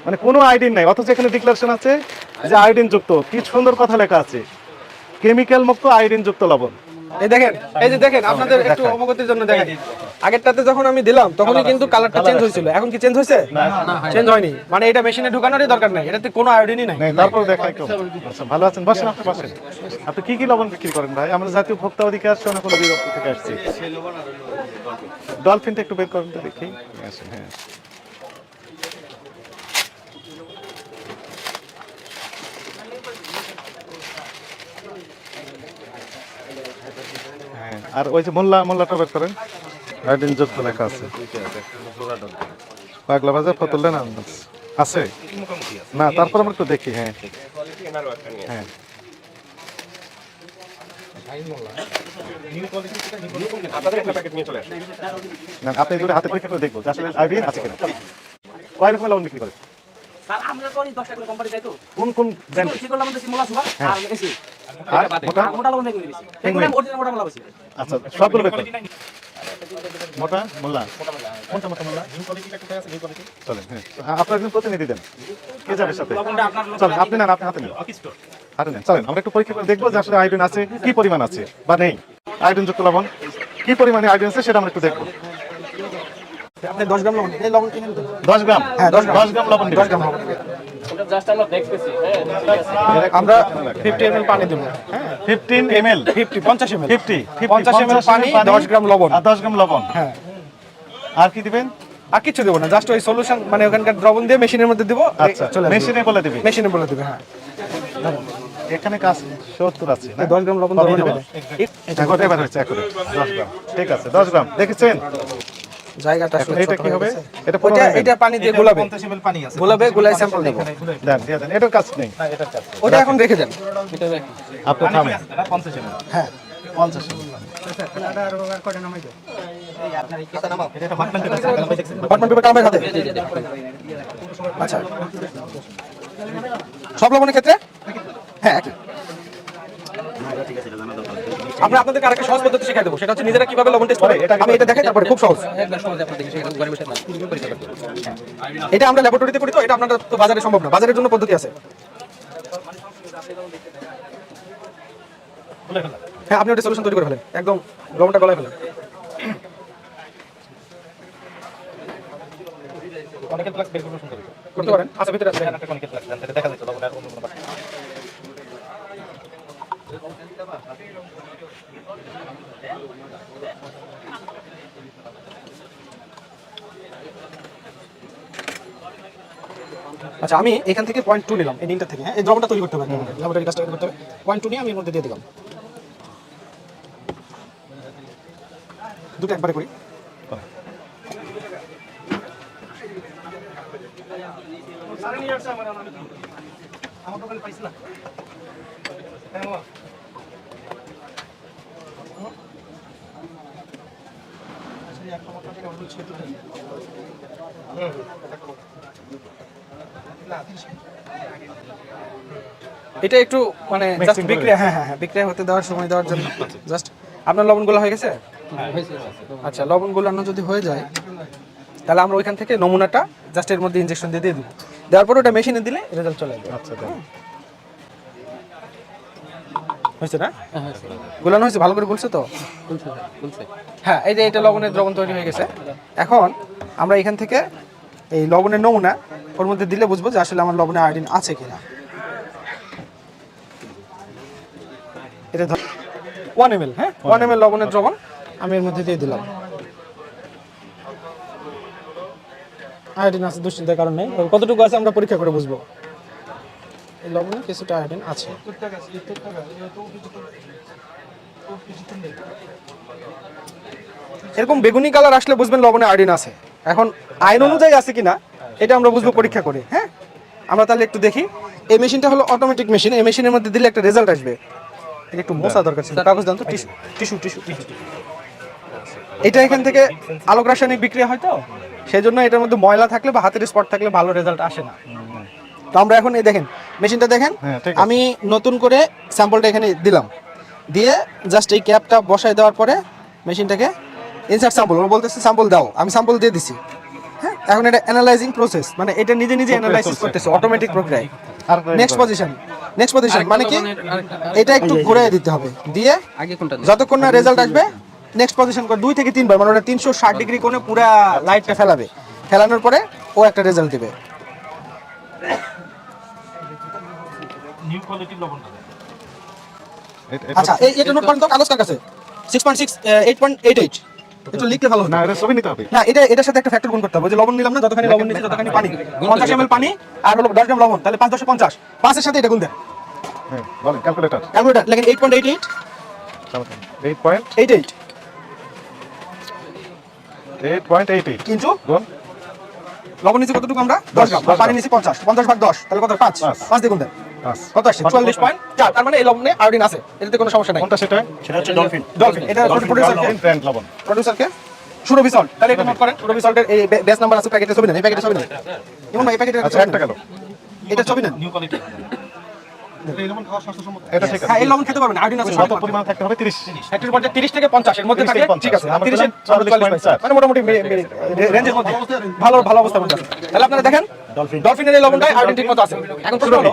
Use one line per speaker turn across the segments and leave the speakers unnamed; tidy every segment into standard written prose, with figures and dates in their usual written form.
মানে কোনো আয়োডিন নাই, অথচ এখানে ডিক্লারেশন আছে যে আয়োডিন যুক্ত। কি সুন্দর কথা লেখা আছে, কেমিক্যাল মুক্ত আয়োডিন যুক্ত লবণ।
এই দেখেন, এই যে দেখেন, আপনাদের একটু অবগতির জন্য দেখেন, আগেরটাতে যখন আমি দিলাম তখনই কিন্তু কালারটা চেঞ্জ হয়েছিল, এখন কি চেঞ্জ হয়েছে? চেঞ্জ হয়নি, মানে এটা মেশিনে ঢোকানোরই দরকার নাই, এটাতে কোনো আয়োডিনই নাই।
তারপর দেখাই কেউ। আচ্ছা, ভালো আছেন, বসেন, আপনি বসেন। আপনি কি কি লবণ বিক্রি করেন ভাই? আমরা জাতীয় ভোক্তা অধিকার সনদ অধিদপ্তর থেকে আসছি। ডলফিনটা একটু বের করেন তো দেখি। হ্যাঁ, হ্যাঁ, আর ওই যে মোল্লাটা বের করেন, আয়োডিন যুক্ত লেখা আছে। পাগলা বাজার ফতুল্লা না আছে না, তারপর আমরা একটু দেখি। হ্যাঁ হ্যাঁ, না, আপনি দুটো হাতে পরীক্ষা করে দেখবো যে আসলে আয়োডিন আছে কিনা। কয় রকম লবণ বিক্রি করে? কোন কোন ব্র্যান্ড? আচ্ছা, সবগুলো বের করেন। মোটা মোল্লা, কোনটা মোটা মোল্লা? চলেন, হ্যাঁ, আপনার একজন প্রতিনিধি দেন, কে যাবে সাথে? চলেন, আপনি নেন, আপনি হাতে নেন, হাতে নেন। চলেন, আমরা একটু পরীক্ষা করে দেখবো যে আসলে আয়োডিন আছে কি পরিমাণ আছে বা নেই। আয়োডিন যুক্ত লবণ কি পরিমাণে আয়োডিন আছে সেটা আমরা একটু দেখবো।
আপনি 10 গ্রাম লবণ, এই লবণ কিনে দিন।
10 গ্রাম? হ্যাঁ, 10 গ্রাম লবণ।
10 গ্রাম লবণ আমরা 50 ml পানি দেব। হ্যাঁ,
15 ml,
50 ml
50
ml পানি, 10 গ্রাম লবণ।
আর 10 গ্রাম লবণ।
হ্যাঁ,
আর কি দিবেন?
আর কিছু দেব না, জাস্ট ওই সলিউশন মানে ওখানকার দ্রবণ দিয়ে মেশিনের মধ্যে দেব।
আচ্ছা, মেশিনে বলে দিবি?
মেশিনে বলে দিবে। হ্যাঁ,
এখানে কাজ 70 আছে না?
10 গ্রাম লবণ দিয়ে দিবেন।
এখন এবার হচ্ছে এখন 10 গ্রাম। ঠিক আছে, 10 গ্রাম দেখেছেন?
জায়গাটা আসলে
এটা কি হবে? এটা
এটা পানি দিয়ে গোলাবে, 50 ml পানি আছে, গোলাবে, গোলাই স্যাম্পল দেব।
দেন, দিয়ে দেন, এটার কাজ নেই।
ওটা এখন রেখে দেন,
আপনি থামেন।
50 ml। হ্যাঁ,
50 ml।
হটম্যান পেপার কামাই হাতে। আচ্ছা, সব লবণের ক্ষেত্রে? হ্যাঁ, একই। আমরা আপনাদেরকে আরেকটা সহজ পদ্ধতি শেখাই দেবো, সেটা হচ্ছে নিজেরা কিভাবে লবণ টেস্ট করে। আমি এটা দেখাই, তারপরে খুব সহজ। এটা আমরা ল্যাবরেটরিতে করি, তো এটা আপনাদের তো বাজারে সম্ভব না, বাজারের জন্য পদ্ধতি আছে। হ্যাঁ, আপনি ওটা সলিউশন তৈরি করে ফেলেন, একদম লবণটা গলায় ফেলেন। করতে পারেন। আচ্ছা, ভিতরে আছে, দেখা যাচ্ছে লবণের অন্য কোনো পার্ট। আচ্ছা, আমি এখান থেকে 0.2 নিলাম, এই ডিনটা থেকে। হ্যাঁ, এই দ্রবণটা তৈরি করতে হবে, ল্যাবরেটরি কাজটা করতে হবে। 0.2 নিয়ে আমি এর মধ্যে দিয়ে দিলাম, দুটো একবারে করি। এটা একটু মানে জাস্ট বিক্রিয়া, হ্যাঁ হ্যাঁ, বিক্রিয়া হতে দেওয়ার সময় দেওয়ার জন্য জাস্ট। আপনার লবণগুলো হয়ে গেছে? আচ্ছা, লবণগুলো যদি হয়ে যায় তাহলে আমরা ওইখান থেকে নমুনাটা জাস্ট এর মধ্যে ইনজেকশন দিয়ে দেবো, দেওয়ার পর ওটা মেশিনে দিলে রেজাল্ট চলে আসবে।
আচ্ছা,
হয়েছে না? গুলানো হয়েছে, ভালো করে বলছে তো? হ্যাঁ, এই যে এটা লবণের দ্রবণ তৈরি হয়ে গেছে। এখন আমরা এখান থেকে এই লবণের নমুনা ওর মধ্যে দিলে বুঝবো যে আসলে আমার লবণে আয়োডিন আছে কিনা। এটা 1 ml, হ্যাঁ, 1 ml লবণের দ্রবণ আমি এর মধ্যে দিয়ে দিলাম। আয়োডিন আছে, দুশ্চিন্তার কারণ নেই। কতটুকু আছে আমরা পরীক্ষা করে বুঝবো। এই লবণে কিছুটা আয়োডিন আছে। এরকম বেগুনি কালার আসলে বুঝবেন লবণে আয়োডিন আছে। এখন আইন অনুযায়ী আছে কিনা এটা আমরা বুঝবো পরীক্ষা করে। হ্যাঁ, আমরা তাহলে একটু দেখি। এই মেশিনটা হলো অটোমেটিক মেশিন, এই মেশিনের মধ্যে দিলে একটা রেজাল্ট আসবে। একটু মোছা দরকার ছিল, কাগজ দাও তো, টিস্যু। এটা এখান থেকে আলোক রাসায়নিক বিক্রিয়া হয়, তো সেই জন্য এটার মধ্যে ময়লা থাকলে বা হাতের স্পট থাকলে ভালো রেজাল্ট আসে না। তো আমরা এখন এই দেখেন মেশিনটা দেখেন, আমি নতুন করে স্যাম্পলটা এখানে দিলাম, দিয়ে জাস্ট এই ক্যাপটা বসায় দেওয়ার পরে মেশিনটাকে ইনসার্ট স্যাম্পল, ওরা বলতেছে স্যাম্পল দাও, আমি স্যাম্পল দিয়ে দিছি। হ্যাঁ, এখন এটা অ্যানালাইজিং প্রসেস, মানে এটা নিজে নিজে অ্যানালাইসিস করতেছে অটোমেটিক প্রক্রিয়ায়।
আর
নেক্সট পজিশন মানে কি, এটা একটু ঘুরিয়ে দিতে হবে, দিয়ে
আগে কোনটা
যতক্ষণ না রেজাল্ট আসবে নেক্সট পজিশন করে 2 থেকে 3 বার, মানে ওটা 360 ডিগ্রি কোণে পুরা লাইটটা ফেলাবে, ফেলানোর পরে ও একটা রেজাল্ট দিবে। আচ্ছা এটা নোট করেন তো, কাগজ কার কাছে? 6.6 8.88 এটা লিখতে ভালো হবে।
না, এটা ছবি নিতে হবে।
না, এটার সাথে একটা ফ্যাক্টর গুণ করতে হবে। যে লবণ নিলাম না, যতখানি লবণ নিচে ততখানি পানি, 50 ml পানি আর হলো 10 গ্রাম লবণ, তাহলে 5 10 50, 5 এর সাথে এটা গুণ দেন।
হ্যাঁ, বলেন ক্যালকুলেটর।
ক্যালকুলেটর লেখেন 8.88
8.88
কিন্তু
গুণ
লবণ নিচে কতটুকু আমরা? 10 গ্রাম, পানি নিচে 50, 50 ভাগ 10 তাহলে কত? 5 দিয়ে গুণ দেন।
5
কত আসছে? 44.4। তার মানে এই লবণে আয়োডিন আছে, এটাতে কোনো সমস্যা নাই।
কোনটা সেটা?
সেটা হচ্ছে ডলফিন।
ডলফিন, এটা প্রোডিউসারকে,
ব্র্যান্ড লবণ।
সুরভি সল্ট। তাহলে এটা নোট করেন, সুরভি সল্টের এই বেস নাম্বার আছে, প্যাকেটে ছবি নেন, এই প্যাকেটে ছবি নেন। এমন না, এই প্যাকেটে
আচ্ছা, একটা গেল।
এটা ছবি নেন।
New quality.
এটা ঠিক আছে।
হ্যাঁ, এই লবণ খেতে পারবেন, আয়োডিন আছে।
কত পরিমাণ থাকতে হবে? 30।
হেক্টর পর্যায়ে 30 থেকে 50 এর মধ্যে
30
থাকে,
থেকে 50
ঠিক আছে।
আমরা
30 এর
44.4
মানে মোটামুটি রেঞ্জের মধ্যে ভালো ভালো অবস্থা মধ্যে আছে। তাহলে আপনারা দেখেন ডলফিনের এই লবণটাই আয়োডিন ঠিক মতো আছে। এখন প্রশ্ন হলো,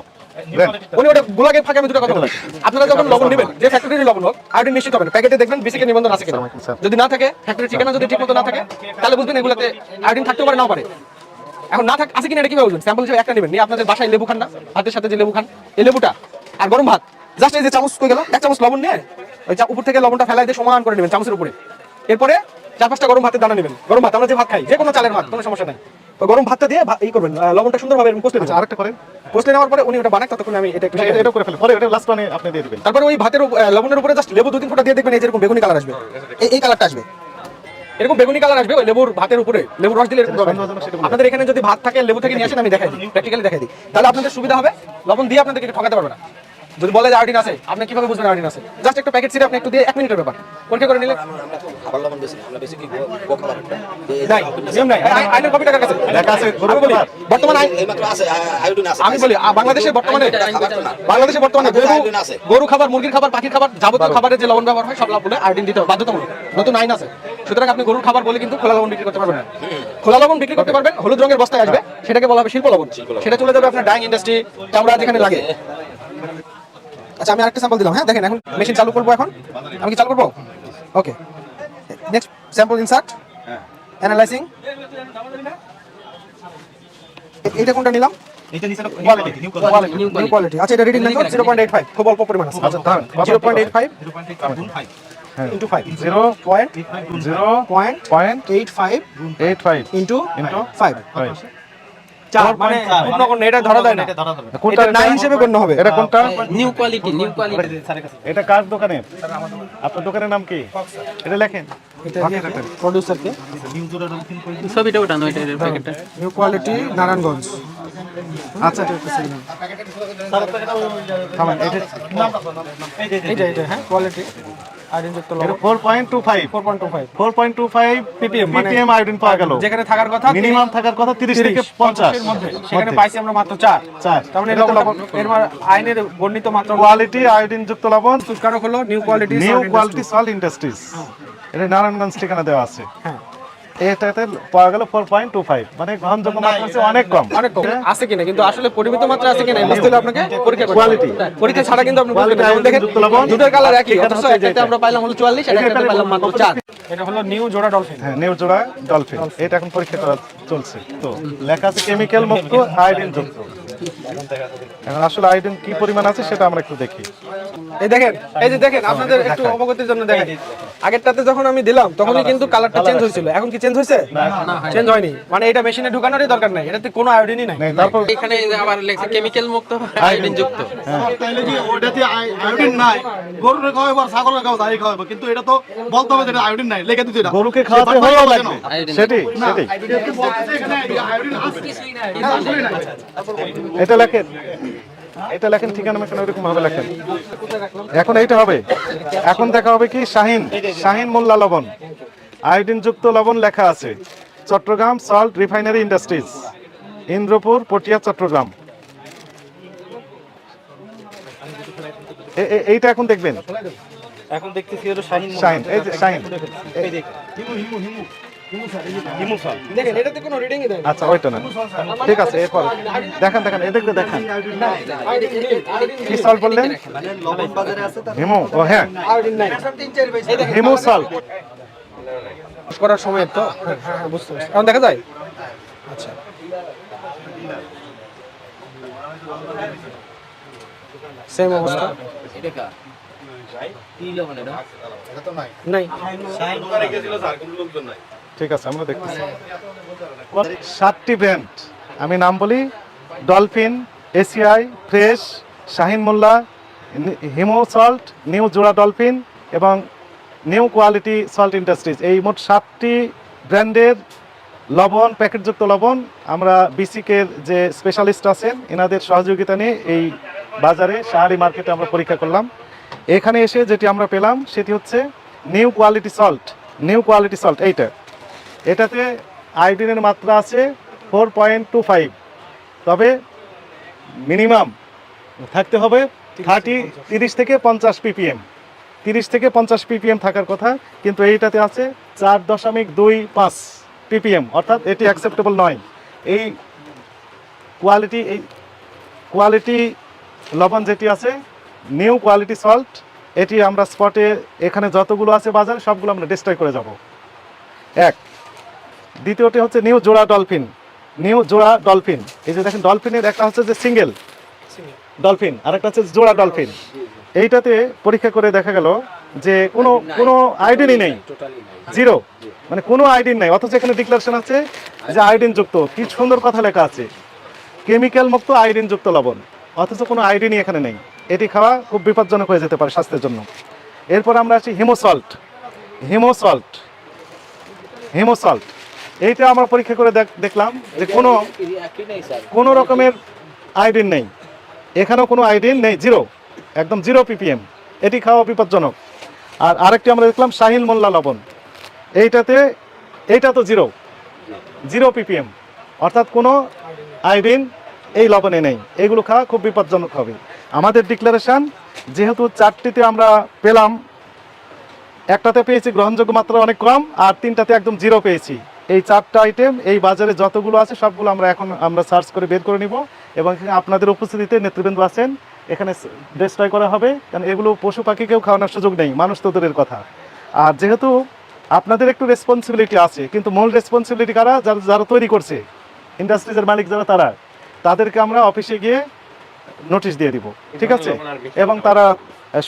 ব্র্যান্ড।
উনি ওটা গুলাগে ফাঁকে আমি দুটো কথা বলি। আপনারা যখন লবণ নেবেন, যে ফ্যাক্টরির লবণ হোক, আয়োডিন নিশ্চিত হবেন, প্যাকেটে দেখবেন বিসিকে নিবন্ধন আছে কিনা। যদি না থাকে, ফ্যাক্টরি ঠিকানা যদি ঠিকমতো না থাকে, তাহলে বুঝবেন এগুলাতে আয়োডিন থাকতে পারে, নাও পারে। এখন না থাকে আছে কিনা এটা কিভাবে বুঝবেন? স্যাম্পল হিসেবে একটা নেবেন, নিয়ে আপনাদের বাসায় লেবু খান না, ভাতের সাথে যে লেবু খান, এই লেবুটা আর গরম ভাত, জাস্ট এই যে চামচ কই গেল, এক চামচ লবণ নিয়ে ওই উপর থেকে লবণটা ফেলাই দিয়ে সমান করে নেবেন চামচের উপরে। এরপরে 4-5টা গরম ভাতের দানা নেবেন, গরম ভাত আমরা যে ভাত খাই, যে কোনো চালের ভাত, কোনো সমস্যা নাই। তো গরম ভাতটা দিয়ে এই করবেন, লবণটা সুন্দরভাবে কষলে নেবেন।
আরেকটা করেন।
কষলে নেওয়ার পরে উনি ওটা বানাক, ততক্ষণ আমি এটা একটু
এটা করে ফেলেন। পরে এটা লাস্ট মানে আপনি দিয়ে দিবেন।
তারপরে ওই ভাতের লবণের উপরে জাস্ট লেবু 2-3 ফোঁটা দিয়ে দেখবেন, এই যেরকম বেগুনি কালার আসবে, এই কালারটা আসবে, এরকম বেগুনি কালার আসবে ওই লেবুর ভাতের উপরে, লেবুর রস দিলে এরকম হবে। আপনাদের এখানে যদি ভাত থাকে, লেবু থেকে নিয়ে আসেন, আমি দেখাই দিই, প্র্যাকটিক্যালি দেখাই দিই, তাহলে আপনাদের সুবিধা হবে। লবণ দিয়ে আপনাদেরকে ঠকাতে পারবে না। যদি বলে যে আয়োডিন আছে, আপনি কিভাবে বুঝবেন আয়োডিন আছে? জাস্ট একটা প্যাকেট ছিঁড়ে আপনি একটু দিয়ে 1 মিনিটের ব্যাপার পরীক্ষা করে নিলে।
খাবার লবণ বেশি না, আমরা বেশি কি গো খাবার একটা।
নাই, নিয়ম নাই, আইনের কপি টাকার কাছে
লেখা আছে
আমি বলি, বর্তমান আইন,
এইমাত্র আছে আয়োডিন আছে।
আমি বলি বাংলাদেশে বর্তমানে গরু খাবার, মুরগির খাবার, পাখির খাবার, যাবতীয় খাবারের যে লবণ ব্যবহার হয় সব লবণে আয়োডিন দিতে হবে, বাধ্যতামূলক। নতুন আইন আছে। সুতরাং আপনি গরুর খাবার বলে কিন্তু খোলা লবণ বিক্রি করতে পারবেন না। খোলা লবণ বিক্রি করতে পারবেন, হলুদ রঙের বস্তায় আসবে, সেটাকে বলা হবে শিল্প লবণ। সেটা চলে যাবে আপনার ডাইং ইন্ডাস্ট্রি, চামড়া যেখানে লাগে। আচ্ছা, আমি আরেকটা স্যাম্পল দিলাম। হ্যাঁ, দেখেন এখন মেশিন চালু করবো। এখন আমি কি চালু করবো? ওকে, নেক্সট স্যাম্পল ইনসার্ট, অ্যানালাইজিং। এটা কোনটা নিলাম?
এটা নিচে quality, new quality.
New quality. আচ্ছা, এটা রিডিং নাকি 0.85, খুব অল্প পরিমাণ আছে।
আচ্ছা, দাঁড়ান।
0.85
5
into 5
0.85
0.85 into 5
Right.
4, মানে পূর্ণ গণ্য, এটা ধরা যায় না,
এটা ধরা যাবে।
কোনটা?
এটা 9 হিসেবে গণ্য হবে।
এটা কোনটা?
New quality, new quality.
এটা কার দোকানে? আপনার দোকানের নাম কি? এটা লেখেন।
এটা প্রোডিউসারকে
নিউ জোড়া ডলফিন কই
ছবিটা ওঠানো, এটা প্যাকেটটা।
New quality Narayanganj.
আচ্ছা, থামেন।
এটা হ্যাঁ কোয়ালিটি আয়োডিনযুক্ত
এটা
লবণ
4.25
4.25
ppm
মানে
ppm আয়োডিন পাওয়া গেল।
যেখানে থাকার কথা
মিনিমাম থাকার কথা 30 থেকে 50
এর মধ্যে, সেখানে পাইছি আমরা মাত্র 4। তার মানে
এটা তো
লবণ এর আইনের বর্ণিত মাত্রা
কোয়ালিটি আয়োডিন যুক্ত লবণ।
সুস্কারক হলো নিউ কোয়ালিটি
সল্ট ইন্ডাস্ট্রিজ। এটা নারায়ণগঞ্জ ঠিকানা দেওয়া আছে।
হ্যাঁ,
এটাতে পাওয়া গেল 4.25, মানে গ্রহণযোগ্য মাত্রা হচ্ছে অনেক কম।
অনেক কম আছে কিনা, কিন্তু আসলে পরিমিত মাত্রা আছে কিনা বুঝতে হলে আপনাকে পরীক্ষা করতে হবে।
Quality।
পরীক্ষা ছাড়া কিন্তু আপনি বুঝবেন না। যেমন দেখেন
যুক্ত লবণ,
দুটোর কালার একই,
ঠিকানা
অথচ
হচ্ছে
একটাতে
যেটা।
আমরা পাইলাম হলো 44, আর একটাতে পাইলাম মাত্র 4। এটা হলো নিউ জোড়া ডলফিন।
হ্যাঁ, নিউ জোড়া ডলফিন। এটা এখন পরীক্ষা করা চলছে। তো লেখা আছে কেমিক্যাল মুক্ত, আয়োডিন যুক্ত। এখন আসলে আয়োডিন কি পরিমাণ আছে সেটা আমরা একটু দেখি।
এই দেখেন, এই যে দেখেন, আপনাদের একটু অবগতির জন্য দেখেন, আগেরটাতে যখন আমি দিলাম তখনই কিন্তু কালারটা চেঞ্জ হয়েছিল। এখন কি চেঞ্জ হয়েছে? চেঞ্জ হয়নি, মানে এটা মেশিনে ঢোকানোরই দরকার নাই, এটাতে কোনো আয়োডিনই নাই।
তারপর
এখানে আবার লেখছে কেমিক্যাল মুক্ত, আয়োডিন যুক্ত।
তাইলে যে ওটাতে আয়োডিন নাই, গরুরে খাওয়াবো আর ছাগলের খাওয়াবো, তাই খাওয়াবো, কিন্তু এটা তো বলতে হবে যে এটা আয়োডিন নাই, লেখে দিতে এটা
গরুকে খাওয়াতে হলেও লাগবে। সেটি এটা লেখেন, এটা লেখেন, ঠিকানা মেখানে ওইরকম ভাবে লেখেন। এখন এইটা হবে, এখন দেখা হবে কি শাহিন মোল্লা লবণ, আয়োডিন যুক্ত লবণ লেখা আছে, Chittagong salt refinery industries, Indrapur, Patiya, Chittagong. এইটা এখন দেখবেন।
এখন দেখতেছি এটা শাহিন।
শাহিন, এই যে শাহিন,
হিমুসল
দেখেন এটাতে কোনো রিডিংই দেয় না।
আচ্ছা ওইটা না, ঠিক আছে। এরপর দেখেন দেখেন এদেরকে দেখেন কি সল্ট বললেন? হিমো, ও হ্যাঁ
আয়োডিন নাই। এই দেখেন
হিমো সল্ট।
করার সময় তো হ্যাঁ হ্যাঁ বুঝতে পারছি। এখন দেখা যায়? আচ্ছা সেম অবস্থা নাই।
ঠিক আছে, আমরা দেখতেছি 7টি ব্র্যান্ড আমি নাম বলি: ডলফিন, এসিআই, ফ্রেশ, শাহিন মোল্লা, হিমো সল্ট, নিউ জোড়া ডলফিন এবং নিউ কোয়ালিটি সল্ট ইন্ডাস্ট্রিজ। এই মোট 7টি ব্র্যান্ডের লবণ, প্যাকেটযুক্ত লবণ আমরা বিসিকের যে স্পেশালিস্ট আছেন এনাদের সহযোগিতা নিয়ে এই বাজারে শাহারি মার্কেটে আমরা পরীক্ষা করলাম। এখানে এসে যেটি আমরা পেলাম সেটি হচ্ছে new quality salt. New quality salt এটাতে আয়োডিনের মাত্রা আছে 4.25, তবে মিনিমাম থাকতে হবে 30 থেকে 50 ppm। 30 থেকে 50 ppm থাকার কথা, কিন্তু এইটাতে আছে 4.25 ppm, অর্থাৎ এটি অ্যাকসেপ্টেবল নয়। এই কোয়ালিটি লবণ যেটি আছে নিউ কোয়ালিটি সল্ট, এটি আমরা স্পটে এখানে যতগুলো আছে বাজারে সবগুলো আমরা ডিস্ট্রয় করে যাব। এক, দ্বিতীয়টি হচ্ছে নিউ জোড়া ডলফিন। নিউ জোড়া ডলফিন, এই যে দেখেন ডলফিনের একটা হচ্ছে যে সিঙ্গেল ডলফিন আর একটা হচ্ছে জোড়া ডলফিন। এইটাতে পরীক্ষা করে দেখা গেল যে কোনো আয়োডিনই নেই, জিরো, মানে কোনো আয়োডিন নেই, অথচ এখানে ডিক্লারেশন আছে যে আয়োডিন যুক্ত। কি সুন্দর কথা লেখা আছে, কেমিক্যাল মুক্ত আয়োডিন যুক্ত লবণ, অথচ কোনো আয়োডিনই এখানে নেই। এটি খাওয়া খুব বিপজ্জনক হয়ে যেতে পারে স্বাস্থ্যের জন্য। এরপর আমরা আছি হিমোসল্ট। হিমোসল্ট এইটা আমরা পরীক্ষা করে দেখলাম যে কোনো রকমের আয়োডিন নেই, এখানেও কোনো আয়োডিন নেই, জিরো, একদম 0 ppm। এটি খাওয়া বিপজ্জনক। আর আরেকটি আমরা দেখলাম শাহিন মোল্লা লবণ, এইটা তো 0 ppm, অর্থাৎ কোনো আয়োডিন এই লবণে নেই। এগুলো খাওয়া খুব বিপজ্জনক হবে। আমাদের ডিক্লারেশন যেহেতু 4টিতে আমরা পেলাম, একটাতে পেয়েছি গ্রহণযোগ্য মাত্রা অনেক কম, আর 3টাতে একদম 0 পেয়েছি। এই 4টা আইটেম এই বাজারে যতগুলো আছে সবগুলো আমরা সার্চ করে বের করে নিব, এবং আপনাদের উপস্থিতিতে নেতৃবৃন্দ আছেন, এখানে ডিস্ট্রয় করা হবে, কারণ এগুলো পশু পাখিকেও খাওয়ানোর সুযোগ নেই, মানুষ তো দূরের কথা। আর যেহেতু আপনাদের একটু রেসপন্সিবিলিটি আছে, কিন্তু মূল রেসপন্সিবিলিটি কারা? যারা তৈরি করছে, ইন্ডাস্ট্রিজের মালিক যারা, তাদেরকে আমরা অফিসে গিয়ে নোটিশ দিয়ে দিব, ঠিক আছে? এবং তারা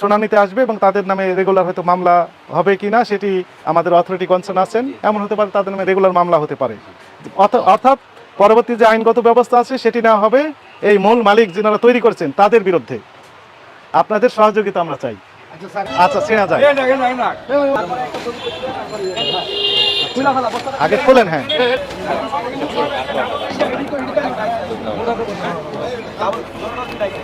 শুনানিতে আসবে এবং তাদের নামে রেগুলার হয়তো মামলা হবে কিনা সেটি আমাদের অথরিটি কনসার্ন আছেন, এমন হতে পারে তাদের নামে রেগুলার মামলা হতে পারে। অর্থাৎ পরবর্তী যে আইনগত ব্যবস্থা আছে সেটি নেওয়া হবে এই মূল মালিক যারা তৈরি করছেন তাদের বিরুদ্ধে। আপনাদের সহযোগিতা আমরা চাই। আচ্ছা, চেনা যায়, আগে খোলেন। হ্যাঁ,
টাকা